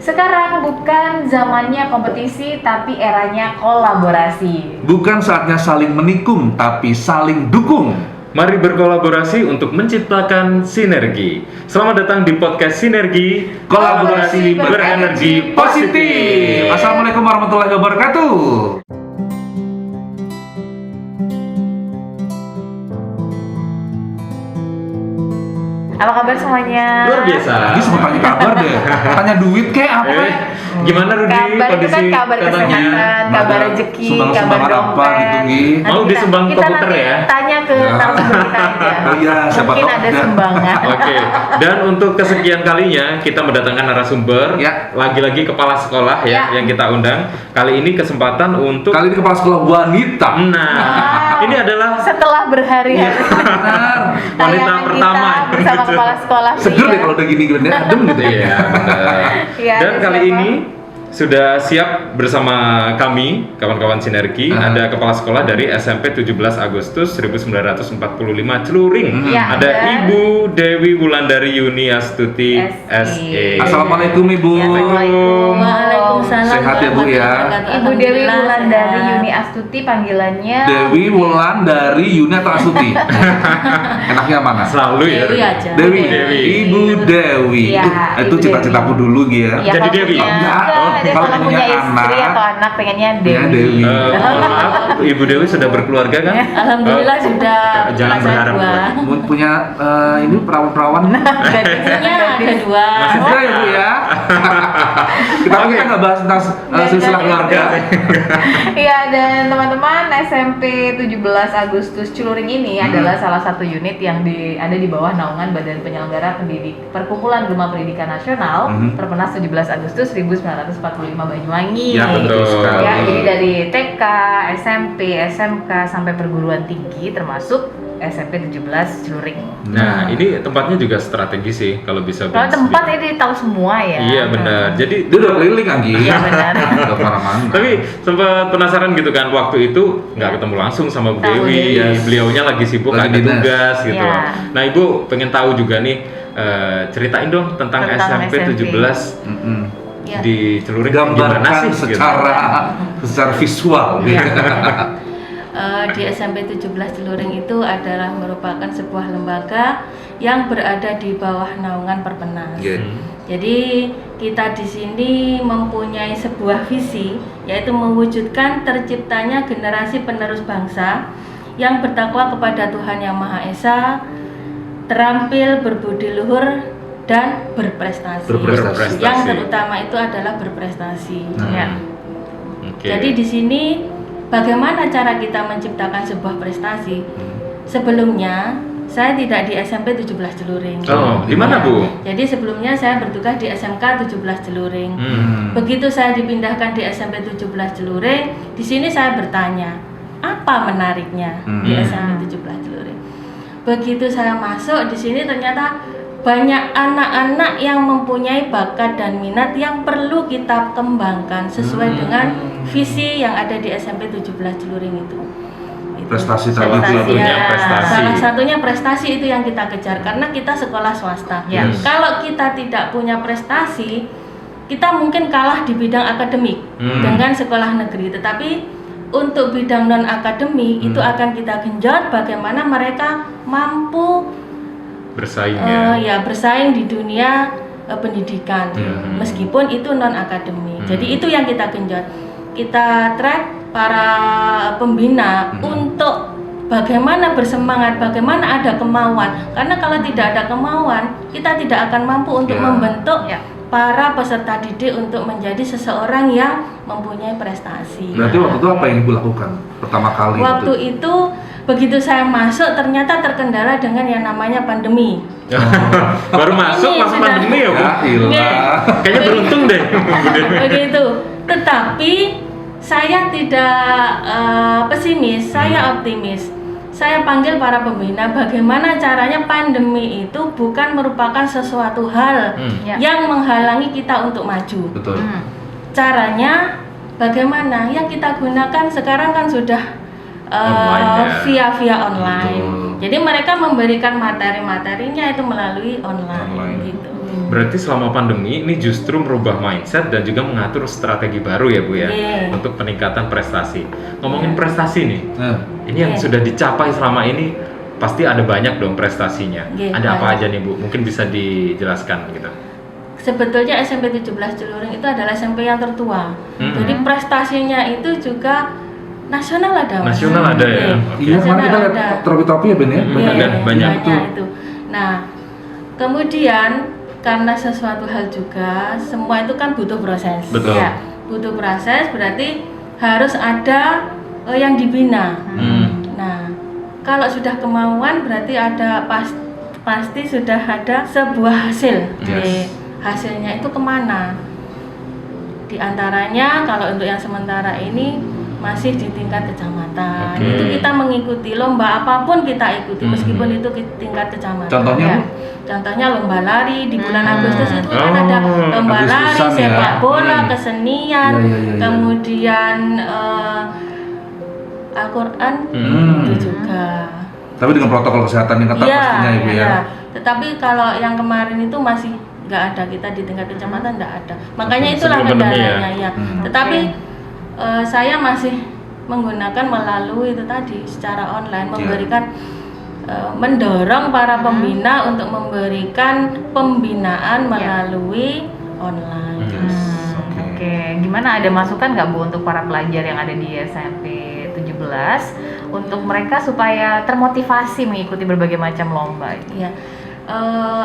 Sekarang bukan zamannya kompetisi, tapi eranya kolaborasi. Bukan saatnya saling menikung, tapi saling dukung. Mari berkolaborasi untuk menciptakan sinergi. Selamat datang di podcast Sinergi, Kolaborasi berenergi positif. Assalamualaikum warahmatullahi wabarakatuh. Apa kabar semuanya? Luar biasa. Tadi sempat tanya kabar deh. Tanya duit kayak apa? Gimana Rudi? Kabar itu Kondisi kan kabar katanya? kesehatan, kabar rezeki, kabar Sumbangan apa dompet. gitu, Gi? Nanti Mau disumbang kita komputer nanti ya? Tanya ke narasumber kita aja. Oh iya, siapa Mungkin tahu ada ada. sumbangan. Oke, dan untuk kesekian kalinya kita mendatangkan narasumber, Ya. lagi-lagi kepala sekolah Ya. yang kita undang. Kali ini kesempatan untuk Kali ini kepala sekolah wanita. Nah, ini adalah Setelah berhari-hari Benar. wanita tayangan pertama kita bersama gitu. kepala sekolah Seger pria. deh kalau udah gini adem gitu ya. Iya, benar. Iya, Dan ada kali siapa? ini sudah siap bersama kami, kawan-kawan Sinergi. Ada kepala sekolah dari SMP 17 Agustus 1945 Celuring. Ya, Ada dan Ibu Dewi Wulandari Yuniastuti SE. Assalamualaikum Ibu. Assalamualaikum. Waalaikumsalam. Sehat ya, Bu, ya? Ibu Dewi Alhamdulillah, Wulandari sehat. Yuni Astuti panggilannya. Dewi Wulandari Yuni atau Astuti? Enaknya mana? Selalu ya. Dewi aja. Dewi. Dewi. Ibu Dewi. Iya, Itu Ibu cita-citaku Dewi. dulu Gi ya. Ya, Jadi kalau Dewi? punya- Enggak. Enggak, dia Kalau kalau punya punya istri anak, atau anak pengennya Ya, Dewi. Dewi. Mohon maaf, Ibu Dewi sudah berkeluarga kan? Alhamdulillah sudah Jangan punya berharap. dua. Punya ini perawan-perawan. Istrinya ada dua. Masih juga ya Bu ya. Kita nggak bahas tentang silsilah keluarga. Iya, dan teman-teman SMP 17 Agustus Celuring ini adalah salah satu unit yang ada di bawah naungan Badan Penyelenggara Perkumpulan Gema Pendidikan Nasional Perpenas 17 Agustus 1945 Banyuwangi. Ya, betul sekali. Ya, jadi dari TK, SMP, SMK sampai perguruan tinggi termasuk SMP 17 Celuring. Nah, ini tempatnya juga strategis sih kalau bisa. Kalau tempat ini tahu semua ya. Iya benar. Jadi Dia udah keliling Anggi. Iya benar. Udah mana-mana. Tapi sempat penasaran gitu kan, waktu itu nggak ketemu langsung sama Bu Tahu Dewi, Dewi. beliaunya lagi sibuk Lagi ada dinas. tugas gitu. Ya. Nah Ibu pengen tahu juga nih, ceritain dong tentang SMP 17 Mm-mm. Ya. di Celuring gimana Gambarkan sih? Gitu. secara visual. Iya. Di SMP 17 Celuring itu adalah merupakan sebuah lembaga yang berada di bawah naungan Perpenas. Iya. Jadi kita di sini mempunyai sebuah visi, yaitu mewujudkan terciptanya generasi penerus bangsa yang bertakwa kepada Tuhan Yang Maha Esa, terampil, berbudi luhur, dan berprestasi. Berprestasi. Yang terutama itu adalah berprestasi. Ya. Oke. Jadi di sini bagaimana cara kita menciptakan sebuah prestasi? Sebelumnya saya tidak di SMP 17 Celuring. Oh, di mana Bu? Jadi sebelumnya saya bertugas di SMK 17 Celuring. Begitu saya dipindahkan di SMP 17 Celuring, di sini saya bertanya, apa menariknya di SMP 17 Celuring? Begitu saya masuk di sini ternyata banyak anak-anak yang mempunyai bakat dan minat yang perlu kita kembangkan sesuai dengan visi yang ada di SMP 17 Celuring itu. Prestasi tadi Salah itu. satunya Ya, prestasi. salah satunya prestasi itu yang kita kejar karena kita sekolah swasta. Ya. Yes. Kalau kita tidak punya prestasi, kita mungkin kalah di bidang akademik dengan sekolah negeri. Tetapi untuk bidang non akademik itu akan kita genjot bagaimana mereka mampu Bersaing ya. bersaing di dunia pendidikan, meskipun itu non akademik. Jadi itu yang kita genjot. Kita track para pembina untuk bagaimana bersemangat, bagaimana ada kemauan. Karena kalau tidak ada kemauan, kita tidak akan mampu untuk membentuk para peserta didik untuk menjadi seseorang yang mempunyai prestasi. Berarti waktu itu apa yang Ibu lakukan pertama kali? Waktu itu begitu saya masuk ternyata terkendala dengan yang namanya pandemi. Baru masuk Ini langsung sudah- pandemi ya Bu? Ya ilah. Kayaknya beruntung deh. Begitu. Tetapi saya tidak pesimis, saya optimis. Saya panggil para pembina bagaimana caranya pandemi itu bukan merupakan sesuatu hal Ya. yang menghalangi kita untuk maju. Betul. Caranya bagaimana? Yang kita gunakan sekarang kan sudah Online, ya. via online. Betul. Jadi mereka memberikan materi-materinya itu melalui online. Online. Gitu. Berarti selama pandemi ini justru merubah mindset dan juga mengatur strategi baru ya Bu ya, untuk peningkatan prestasi. Ngomongin prestasi nih, ini yang sudah dicapai selama ini pasti ada banyak dong prestasinya. Ada apa aja nih Bu? Mungkin bisa dijelaskan gitu. Sebetulnya SMP 17 Celuring itu adalah SMP yang tertua. Jadi prestasinya itu juga nasional ada. Nasional ada ya. Iya, kemarin kita lihat trofi-trofi ya Ben ya. Banyak itu. Nah, kemudian karena sesuatu hal juga, semua itu kan butuh proses. Betul. Ya, butuh proses berarti harus ada yang dibina. Nah, kalau sudah kemauan berarti ada pasti sudah ada sebuah hasil. Hasilnya itu kemana? Di antaranya kalau untuk yang sementara ini masih di tingkat kecamatan. Itu kita mengikuti lomba apapun kita ikuti meskipun itu tingkat kecamatan. Contohnya? Contohnya lomba lari di bulan Agustus itu kan ada lomba lari, sepak bola, kesenian, kemudian Al-Quran itu juga. Tapi dengan protokol kesehatan yang ketat pastinya Ibu ya. Tetapi kalau yang kemarin itu masih nggak ada, kita di tingkat kecamatan nggak ada. Makanya itulah kendalanya ya. Tetapi saya masih menggunakan melalui itu tadi secara online memberikan mendorong para pembina untuk memberikan pembinaan melalui online. Oke, gimana ada masukan nggak Bu untuk para pelajar yang ada di SMP 17 untuk mereka supaya termotivasi mengikuti berbagai macam lomba? Ya.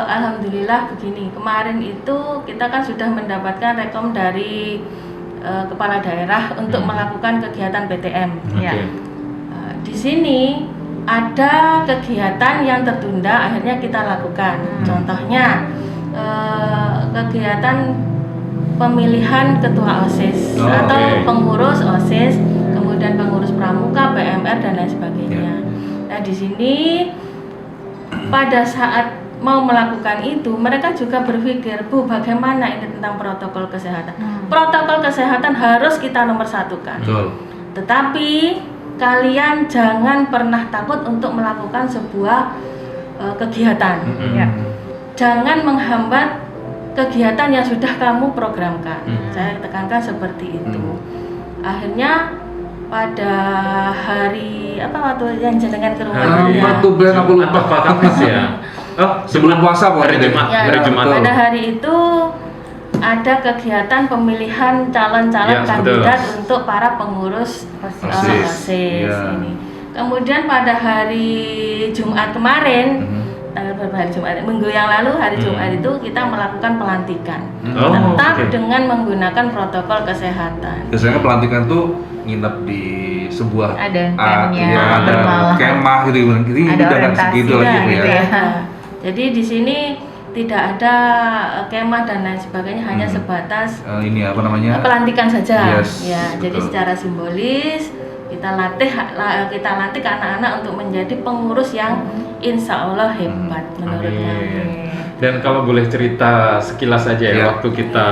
Alhamdulillah begini, kemarin itu kita kan sudah mendapatkan rekom dari kepala daerah untuk melakukan kegiatan PTM. Di sini ada kegiatan yang tertunda akhirnya kita lakukan. Contohnya kegiatan pemilihan ketua OSIS atau pengurus OSIS, kemudian pengurus pramuka, PMR dan lain sebagainya. Nah, di sini pada saat mau melakukan itu, mereka juga berpikir, Bu, bagaimana ini tentang protokol kesehatan? Protokol kesehatan harus kita nomor satukan. Tetapi kalian jangan pernah takut untuk melakukan sebuah kegiatan. Jangan menghambat kegiatan yang sudah kamu programkan. Saya tekankan seperti itu. Akhirnya pada hari waktu yang jenengan ke rumah aku lupa Kamis ya. Sebelum puasa hari Jumat. Pada hari itu ada kegiatan pemilihan calon-calon kandidat untuk para pengurus OSIS ini. Kemudian pada hari Jumat kemarin, minggu yang lalu hari Jumat itu kita melakukan pelantikan, tetap dengan menggunakan protokol kesehatan. Biasanya pelantikan tuh nginep di sebuah ada kemah gitu, ada orientasi gitu lagi ya. Jadi di sini tidak ada kemah dan lain sebagainya, hanya sebatas pelantikan saja. Jadi secara simbolis kita latih anak-anak untuk menjadi pengurus yang insya Allah hebat menurut kami. Dan kalau boleh cerita sekilas aja ya, waktu kita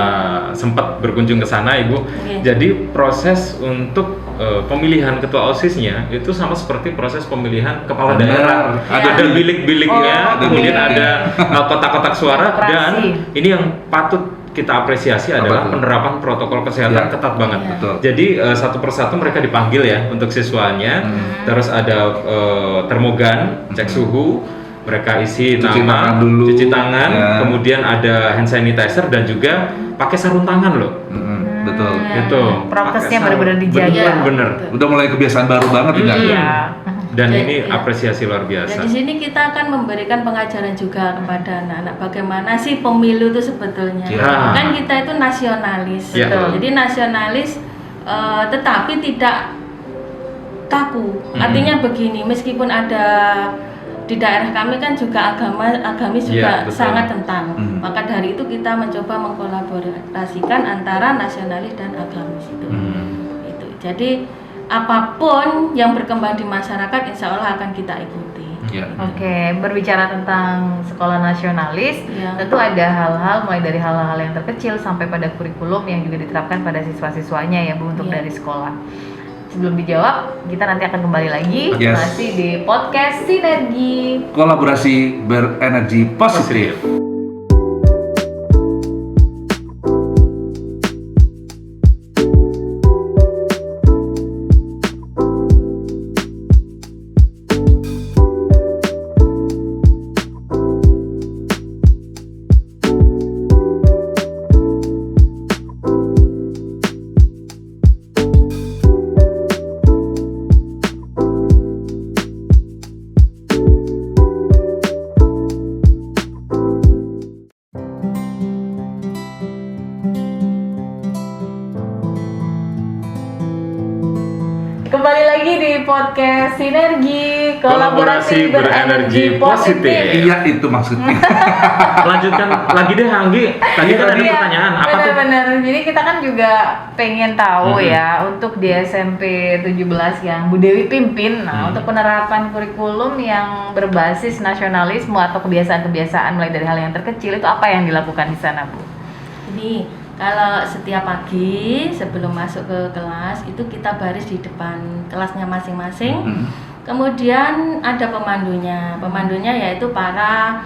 sempat berkunjung ke sana Ibu. Jadi proses untuk pemilihan ketua OSIS-nya itu sama seperti proses pemilihan kepala daerah. Ada bilik-biliknya, kemudian ada kotak-kotak suara, dan ini yang patut kita apresiasi adalah penerapan protokol kesehatan ketat banget. Jadi satu persatu mereka dipanggil ya untuk siswanya, terus ada termogan, cek suhu, mereka isi nama, cuci tangan, kemudian ada hand sanitizer dan juga pakai sarung tangan loh. Betul. Gitu. Prokesnya benar-benar dijaga. Bener. Udah mulai kebiasaan baru banget Dan ini apresiasi luar biasa. Di sini kita akan memberikan pengajaran juga kepada anak-anak bagaimana sih pemilu itu sebetulnya. Kan kita itu nasionalis. Jadi nasionalis tetapi tidak kaku. Artinya begini, meskipun ada di daerah kami kan juga agamis juga sangat kental. Maka dari itu kita mencoba mengkolaborasikan antara nasionalis dan agamis itu. Jadi apapun yang berkembang di masyarakat insya Allah akan kita ikuti. Oke, berbicara tentang sekolah nasionalis, tentu ada hal-hal mulai dari hal-hal yang terkecil sampai pada kurikulum yang juga diterapkan pada siswa-siswanya ya Bu untuk dari sekolah. Sebelum dijawab, kita nanti akan kembali lagi masih di podcast Sinergi. Kolaborasi berenergi positif. Kembali lagi di podcast Sinergi, Kolaborasi berenergi positif. Iya, itu maksudnya. Lanjutkan lagi deh Anggi. Tadi kan ada Iya, pertanyaan apa tuh? benar-benar. Jadi kita kan juga pengen tahu ya untuk di SMP 17 yang Bu Dewi pimpin. Nah, untuk penerapan kurikulum yang berbasis nasionalisme atau kebiasaan-kebiasaan mulai dari hal yang terkecil itu apa yang dilakukan di sana, Bu? Ini kalau setiap pagi sebelum masuk ke kelas itu kita baris di depan kelasnya masing-masing. Kemudian ada pemandunya. Pemandunya yaitu para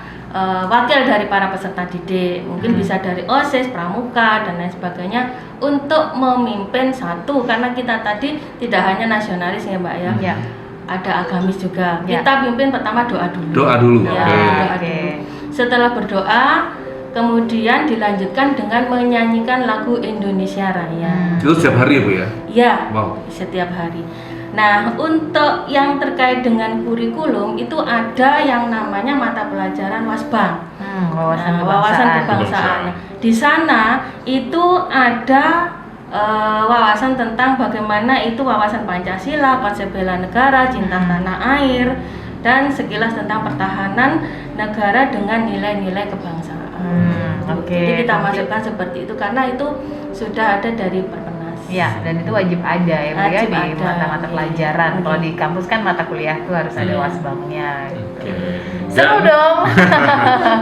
wakil dari para peserta didik. Mungkin bisa dari OSIS, pramuka dan lain sebagainya untuk memimpin satu, karena kita tadi tidak hanya nasionalis ya Mbak ya. Ya. Ada agamis juga. Ya. Kita pimpin pertama doa dulu. Doa dulu. Ya, Oke. doa Oke. dulu. Setelah berdoa, kemudian dilanjutkan dengan menyanyikan lagu Indonesia Raya. Itu setiap hari ya, Bu ya? Ya, Wow. setiap hari. Nah, untuk yang terkait dengan kurikulum itu ada yang namanya mata pelajaran Wasbang. Wawasan Nah, wawasan kebangsaan. Di sana itu ada wawasan tentang bagaimana itu wawasan Pancasila, konsep bela negara, cinta tanah air, dan sekilas tentang pertahanan negara dengan nilai-nilai kebangsaan. Oke. Jadi kita masukkan seperti itu karena itu sudah ada dari Perpenas. Ya, dan itu wajib ada ya, Bu ya, Wajib di ada. mata-mata pelajaran. Iya. Kalau di kampus kan mata kuliah tuh harus ada Iya. wasbangnya. Oke. Seru Dan- dong.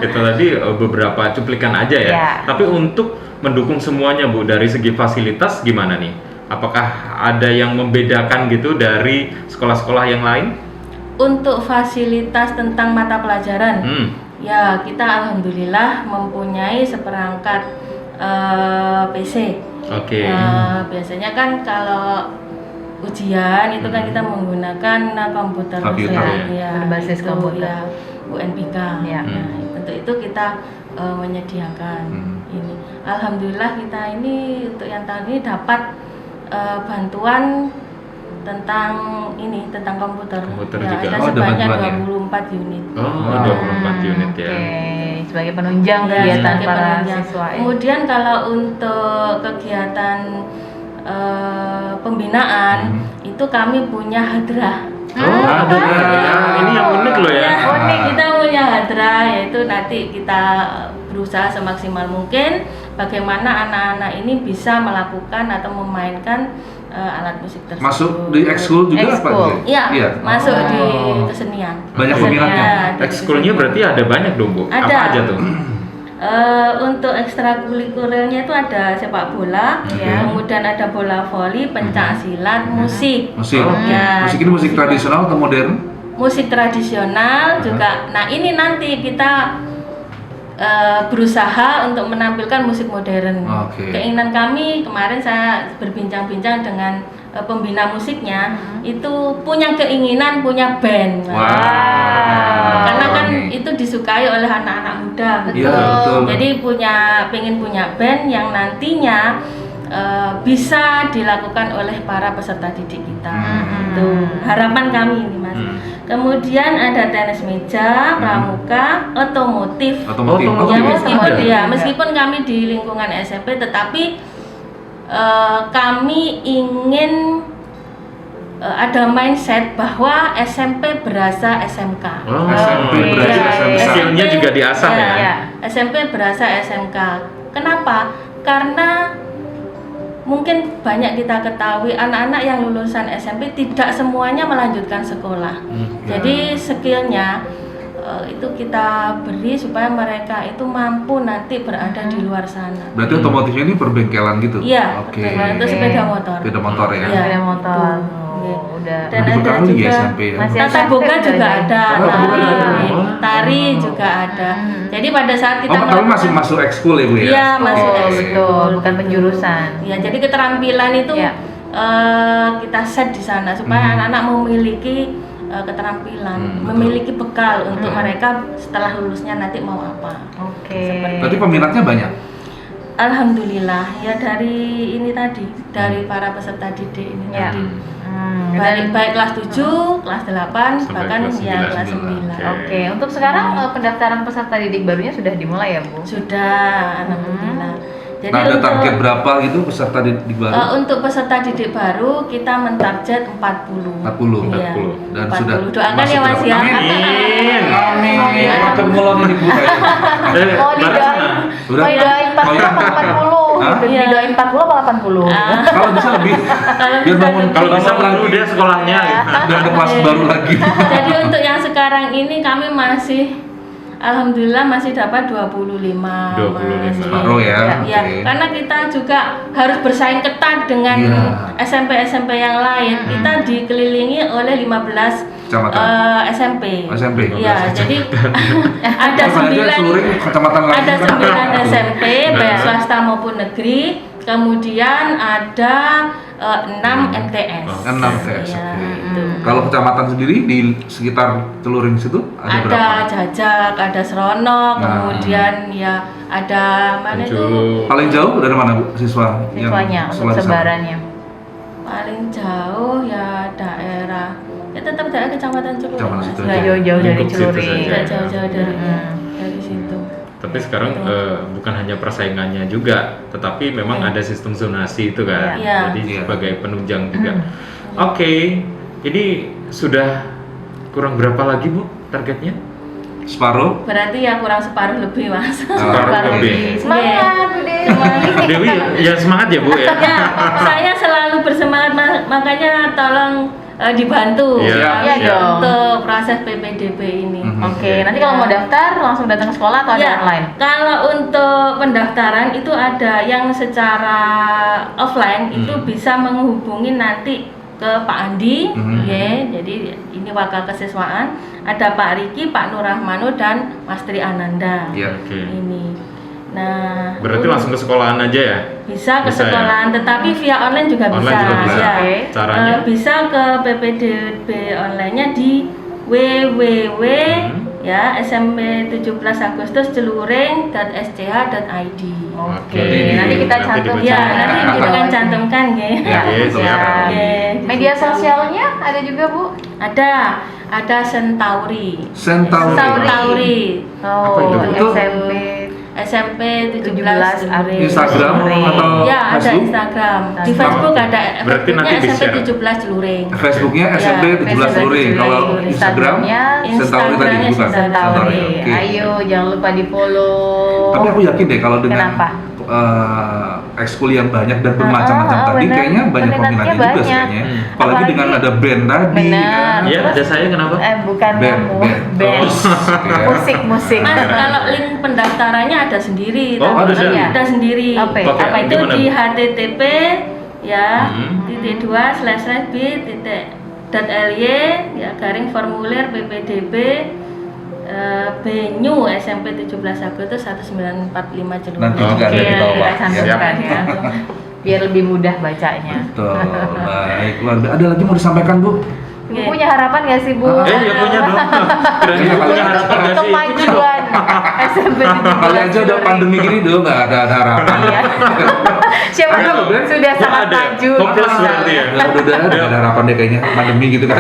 Itu tadi beberapa cuplikan aja ya. Ya. Tapi untuk mendukung semuanya Bu, dari segi fasilitas gimana nih? Apakah ada yang membedakan gitu dari sekolah-sekolah yang lain? Untuk fasilitas tentang mata pelajaran, ya kita alhamdulillah mempunyai seperangkat PC. Oke. Biasanya kan kalau ujian itu kan kita menggunakan komputer Komputer, ya, berbasis itu, komputer. ya, UNBK. Ya. Nah, untuk itu kita menyediakan ini. Alhamdulillah kita ini untuk yang tahun ini dapat bantuan tentang komputer. Komputer Ya, juga. ada Oh, ada sebanyak bantuan ya? 24 unit. Oh, 24 unit ya. Oke, sebagai penunjang Ya, kegiatan sebagai para penunjang. siswa. ya. Kemudian kalau untuk kegiatan pembinaan itu kami punya hadrah. Oh, ada ya. Ini yang unik loh ya. Unik, kita punya hadrah, yaitu nanti kita berusaha semaksimal mungkin bagaimana anak-anak ini bisa melakukan atau memainkan alat musik tersebut. Masuk di ekskul juga apa? Ekskul. Bu? Iya, masuk Oh. di kesenian. Banyak Kesenian, peminatnya? di Ekskulnya kesenian. berarti ada banyak dong Bu. Ada. Apa aja tuh? Untuk ekstrakurikulernya itu ada sepak bola, Ya. kemudian ada bola voli, pencak silat, musik. Musik. Oh, ya. Musik ini musik tradisional atau modern? Musik tradisional juga. Nah, ini nanti kita berusaha untuk menampilkan musik modern. Oke. Keinginan kami kemarin saya berbincang-bincang dengan pembina musiknya, itu punya keinginan punya band. Karena kan itu disukai oleh anak-anak muda, Iya, betul. Jadi pengen punya band yang nantinya bisa dilakukan oleh para peserta didik kita. Itu harapan kami ini, Mas. Kemudian ada tenis meja, pramuka, otomotif. Otomotif. Otomotif. Ya, Otomotif ada. meskipun kami di lingkungan SMP, tetapi kami ingin ada mindset bahwa SMP berasa SMK. Oh, SMP berasa Iya, SMK. Skillnya juga diasah ya. Iya, SMP berasa SMK. Kenapa? Karena mungkin banyak kita ketahui anak-anak yang lulusan SMP tidak semuanya melanjutkan sekolah. Jadi skillnya itu kita beri supaya mereka itu mampu nanti berada di luar sana. Berarti otomotifnya ini perbengkelan gitu? Iya, Oke. itu sepeda motor. Sepeda motor ya? Iya. Ada motor. Iya. Udah. Dan Udah ada berkali ya juga SMP ya? Masih tata SMP boga udah juga ada. ada, Tata boga tari, juga ada. tari juga ada. Jadi pada saat kita Tapi masuk ekskul ya Bu ya? Iya, masuk Oh, ekskul. betul, bukan penjurusan. Ya, jadi keterampilan itu Ya. kita set di sana supaya anak-anak memiliki keterampilan, memiliki bekal untuk mereka setelah lulusnya nanti mau apa. Oke. Berarti peminatnya banyak? Alhamdulillah ya dari ini tadi, dari para peserta didik ini Ya. tadi. Dan- Baik kelas 7, kelas 8, Sampai bahkan kelas ya 9. kelas 9. Oke, untuk sekarang pendaftaran peserta didik barunya sudah dimulai ya, Bu? Sudah, alhamdulillah. Jadi Nah, ada untuk, target berapa gitu peserta didik baru? untuk peserta didik baru kita mentarget 40. 40. Iya. 40. Dan 40. sudah Doakan masuk ya Mas berapa? ya. Amin. Amin. Makan mulon ini Bu. Mau didoain, Udah? mau didoain 40 apa 80? Hah? Gitu. Didoain 40 apa 80? Kalau bisa lebih. Biar bangun Kalau bisa bangun dulu dia sekolahnya. Biar ada kelas baru lagi. Jadi untuk yang sekarang ini kami masih alhamdulillah masih dapat 25. 25. Separuh ya. Ya, Oke. karena kita juga harus bersaing ketat dengan Iya. SMP-SMP yang lain. Kita dikelilingi oleh 15 Kecamatan. SMP. SMP, 15 Iya, jadi ada Apa aja 9 seluruh kecamatan lain. ada 9 SMP baik Nah. swasta maupun negeri. Kemudian ada 6 MTS. 6 TS. Iya, Oke. itu. Kalau kecamatan sendiri di sekitar Celuring situ ada berapa? Ada Jajak, ada Seronok, Nah. kemudian ya ada mana itu? Penjuru. Paling jauh dari mana Bu siswa Siswanya yang untuk sekolah di sana? sebarannya. Paling jauh ya daerah ya tetap daerah Kecamatan Celuring. Kecamatan Mas. situ Nggak aja. jauh-jauh dari Lingkup situ Celuring. saja. Nggak jauh-jauh dari Hmm. dari situ. Tapi sekarang bukan hanya persaingannya juga, tetapi memang ada sistem zonasi itu kan. Iya. Jadi Iya. sebagai penunjang juga. Oke, ini sudah kurang berapa lagi Bu targetnya? Separuh? Berarti ya kurang separuh lebih Mas. Separuh lebih. Semangat, Bu Dewi. Dewi, ya semangat ya Bu ya. Ya, saya selalu bersemangat makanya tolong dibantu Iya, ya, iya dong. untuk proses PPDB ini. Mhm. Oke, nanti kalau mau daftar langsung datang ke sekolah atau ada Ya, online? kalau untuk pendaftaran itu ada yang secara offline itu bisa menghubungi nanti ke Pak Andi, ya. Jadi ini wakil kesiswaan, ada Pak Riki, Pak Nur Rahmano dan Mas Tri Ananda. Iya. Oke. Ini. Nah, Berarti langsung ke sekolahan aja ya? bisa ke Bisa ya? sekolahan, tetapi via online juga Online bisa. juga bisa. Ya. Oke. Caranya? Bisa ke PPDB online-nya di www ya SMP 17 Agustus celuring.sch.id. Oke, Oke, nanti kita nanti cantum dibaca. Ya, nanti kita akan cantumkan ya. Ya, Oke, betul. siap. Oke, di Media situ. sosialnya ada juga, Bu? Ada Centauri. Centauri. Centauri. Apa itu? Oh, SMP SMP 17 17 Celuring. Instagram atau Ya, ada Facebook? Instagram. Di Instagram. Facebook ada Berarti nanti Facebooknya SMP di-share. 17 Celuring. Facebooknya Ya, SMP 17 Celuring. Kalau Instagramnya Centauri tadi Instagramnya bukan? Centauri. Oke. Ayo, jangan lupa di follow. Tapi aku yakin deh kalau dengan Kenapa? ekskul yang banyak dan bermacam-macam tadi bener. kayaknya banyak Peminatnya peminatnya juga sih banyak. kayaknya. Hmm. Apalagi Apalagi- dengan ada band tadi. Benar. kan. Iya, ada saya kenapa? Bukan Band, kamu, band. band. Oke. Musik. Mas, kalau link pendaftarannya ada sendiri. Oh, tapi ada sendiri? Ada sendiri. Apa ya? Pakai Apa itu gimana, di Bu? http ya //bit.ly ya garing formulir PPDB Benyu SMP 17 Agustus 1945 Celuring. Nanti juga Oke, ada di bawah. kita cantumkan Siap. ya. Biar lebih mudah bacanya. Betul. Baik, luar biasa. Ada lagi mau disampaikan, Bu? Ibu punya harapan nggak sih, Bu? Ya punya dong. Kira-kira punya harapan nggak sih? Kemajuan SMP 17. Kali aja udah pandemi gini dulu nggak ada harapan. Iya. Siapa Ada loh, tahu Ben. sudah Wah, sangat ada. maju. Hopeless berarti ya? Udah ada harapan deh kayaknya pandemi gitu kan.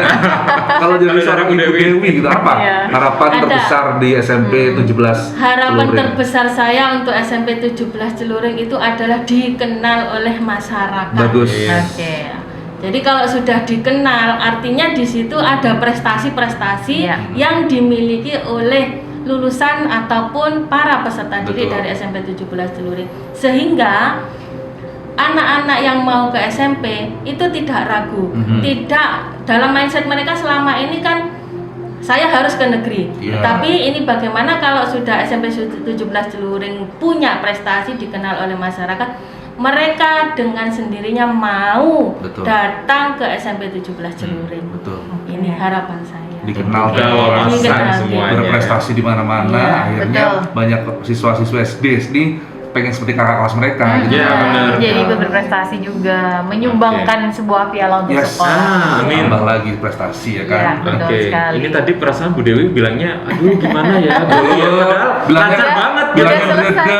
Kalau jadi Kalau seorang dari Ibu Dewi. Dewi gitu apa? Iya. Harapan Ada. terbesar di SMP 17 Harapan Celuring. terbesar saya untuk SMP 17 Celuring itu adalah dikenal oleh masyarakat. Bagus. Iya. Oke. Jadi kalau sudah dikenal, artinya di situ ada prestasi-prestasi Iya. yang dimiliki oleh lulusan ataupun para peserta didik Betul. dari SMP 17 Celuring. Sehingga anak-anak yang mau ke SMP itu tidak ragu, tidak dalam mindset mereka selama ini kan saya harus ke negeri. Iya. Tapi ini bagaimana kalau sudah SMP 17 Celuring punya prestasi dikenal oleh masyarakat, mereka dengan sendirinya mau Betul. datang ke SMP 17 Celuring. Betul. Ini harapan saya. Dikenal Udah wawasan Dikenal. semuanya. berprestasi di mana-mana, Iya, akhirnya betul. banyak siswa-siswa SD pengen seperti kakak kelas mereka gitu. Iya, benar. Jadi ikut berprestasi juga, menyumbangkan sebuah piala untuk Yes. sekolah. Amin. Tambah lagi prestasi ya Iya. kan. Betul Oke, sekali. ini tadi perasaan Bu Dewi bilangnya, aduh gimana ya, dulu ya, padahal Bilangnya- lancar banget Udah Bilangnya bilangnya. selesai. gede.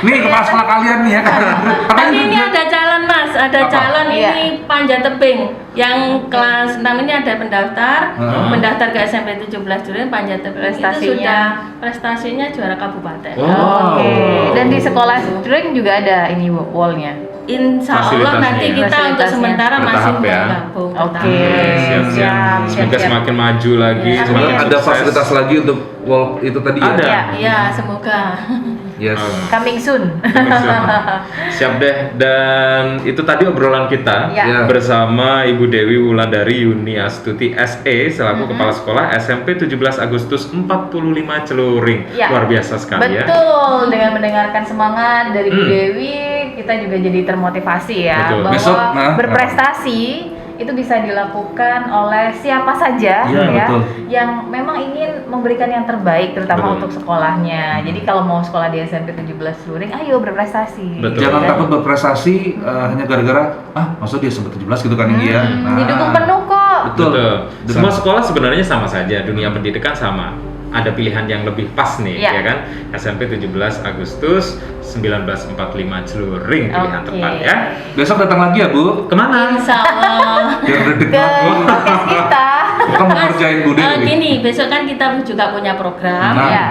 Nih kepala sekolah kalian nih ya kan. Tapi ini ada calon Mas, ada Apa? calon Iya. ini panjat tebing yang kelas 6 ini ada pendaftar, mendaftar ke SMP 17 Duren panjat tebing itu sudah prestasinya juara kabupaten. Wow. Oke. Dan di sekolah Duren juga ada ini Bu, wall-nya. Insya Allah nanti kita untuk Fasilitasnya. sementara masih Bertahap ya. menggabung. Oke. Siap-siap. Semoga siap. semakin maju lagi, Ya, semakin amin. Ada sukses. fasilitas lagi untuk wall itu tadi ya? Ada. Ya, semoga. Yes. Coming soon. Siap deh. Dan itu tadi obrolan kita Ya. bersama Ibu Dewi Wulandari Yuni Astuti SE selaku Kepala Sekolah SMP 17 Agustus 45 Celuring. Ya. Luar biasa sekali ya. Betul, dengan mendengarkan semangat dari Bu Dewi, kita juga jadi termotivasi ya Betul. bahwa Besok, berprestasi itu bisa dilakukan oleh siapa saja Iya, ya betul. yang memang ingin memberikan yang terbaik terutama Betul. untuk sekolahnya. Jadi kalau mau sekolah di SMP 17 Celuring, ayo berprestasi. Betul. Jangan Kan? takut berprestasi hanya gara-gara maksud dia sampai 17 gitu kan ya. Didukung penuh kok. Betul. Betul. Semua sekolah sebenarnya sama saja, dunia pendidikan sama. Ada pilihan yang lebih pas nih, Ya. ya kan? SMP 17 Agustus 1945 Celuring pilihan Oke. tepat ya. Besok datang lagi ya Bu. Kemana? Insya Allah. Biar deg Ke banget. podcast kita. Bukan mau ngerjain Bu Dewi. Gini, besok kan kita juga punya program. Nah. Ya.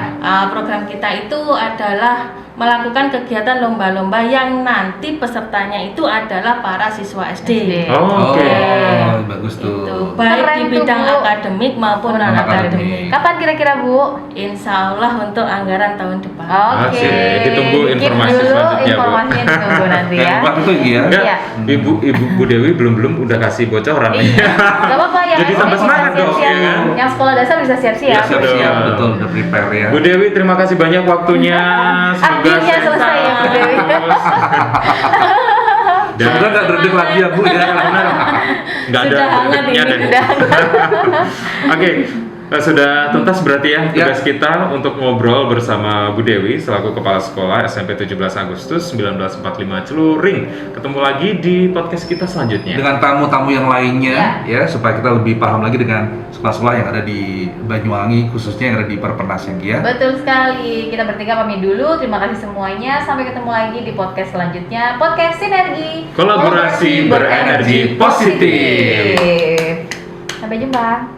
Program kita itu adalah melakukan kegiatan lomba-lomba yang nanti pesertanya itu adalah para siswa SD. Oh, oke. Oh, bagus Itu tuh. baik Keren di tuh, bidang Bu. akademik maupun non Non-akademik. akademik. Kapan kira-kira Bu? Insya Allah untuk anggaran tahun depan. Oke. Asik. Ditunggu Keep informasi dulu selanjutnya, Bu. informasinya ditunggu nanti ya. Kayak itu ya. Enggak, Iya. Ibu Bu Dewi belum udah kasih bocoran nih. Iya. Gak apa-apa yang Jadi SD tambah bisa semangat dong, siap-siap. ya kan? Yang sekolah dasar bisa Ya, siap-siap. siap-siap Betul. betul udah prepare ya. Bu Dewi, terima kasih banyak waktunya. Akhirnya selesai ya, Bu Dewi. Dan Semoga nggak dredeg lagi ya Bu ya. nggak ada Sudah hangat deg-degnya ini. deh. Udah. Oke, sudah tuntas berarti ya Ya. tugas kita untuk ngobrol bersama Bu Dewi selaku Kepala Sekolah SMP 17 Agustus 1945 Celuring. Ketemu lagi di podcast kita selanjutnya. Dengan tamu-tamu yang lainnya ya supaya kita lebih paham lagi dengan sekolah-sekolah yang ada di Banyuwangi khususnya yang ada di Perpenas yang ya. Betul sekali. Kita bertiga pamit dulu. Terima kasih semuanya. Sampai ketemu lagi di podcast selanjutnya. Podcast Sinergi. Kolaborasi berenergi positif. Sampai jumpa.